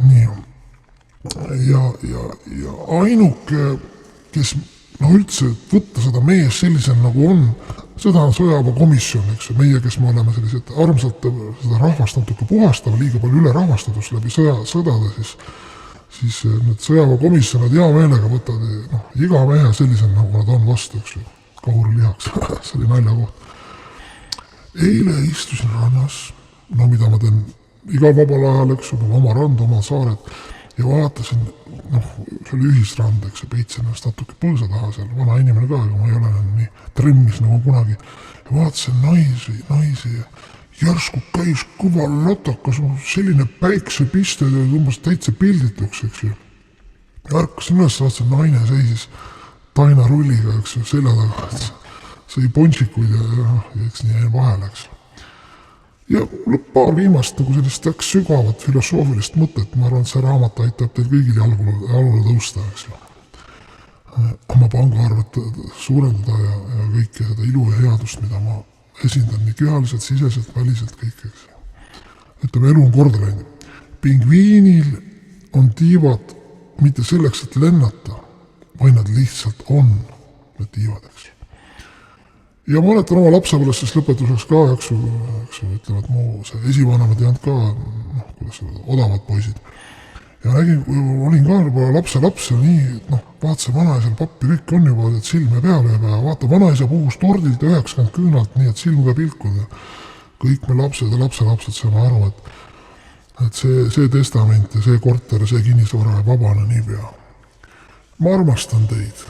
nii. Ja ainuke, kes üldse võtta seda mees sellisel nagu on, seda on sõjaväekomisjon, eks ju, meie, kes me oleme sellised armsalt seda rahvast natuke puhastama, liiga palju ülerahvastatus läbi sõdade, siis need sõjaväekomisjonid hea meelega võtavad iga mehe sellisel nagu nad on vastu, eks ju, kahurilihaks, see oli naljakoht. Eile istusin rannas, mida ma teen igal vabal ajal, eks ju, oma rand, oma saared, ja vaatasin, see oli ühisrand, eks ju, peitsin ennast natuke põõsa taha seal, vana inimene ka, aga ma ei ole nii trimmis nagu kunagi. Ja vaatasin naisi ja järsku käis kõva latakas, selline päiksepiste ja umbes täitsa pildituks, eks ju. Ja ärkasin üles, vaatasin, naine seisis taina rulliga, eks ju, selja taga, sõi ponšikuid ja eks nii jäi vahele, eks ju. Ja paar viimast nagu sellist sügavat filosoofilist mõtet, ma arvan, et see raamat aitab teil kõigil jalule tõusta, eks ju. Oma pangaarvet suurendada ja kõike seda ilu ja headust, mida ma esindan nii kehaliselt, siseselt, väliselt, kõik, eks ju. Ütleme, elu on korda läinud. Pingviinil on tiivad mitte selleks, et lennata, vaid nad lihtsalt on need tiivad, eks ju. Ja ma oletan oma lapsepõlest lõpetuseks ka, eks ju, ütleme, et mu see esivanemad ei olnud ka, kuidas odavad poisid. Ja nägin, kui olin ka juba lapse ja nii, vaatasin vanaisal pappi, kõik on juba, et silme peale ja vaata, vanaisa puhus tordilt 90 küünalt, nii et silm ka pilkud ja kõik me lapsed ja lapselapsed saame aru, et see testament ja see korter ja see kinnisvara ei vabane niipea. Ma armastan teid.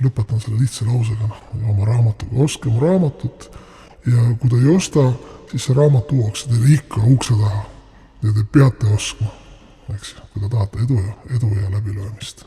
Lõpetan selle lihtsa lausega oma raamatuga. Ostke mu raamatut ja kui te ei osta, siis see raamat tuuakse teile ikka ukse taha ja te peate ostma, eks, kui te tahate edu ja läbilöömist.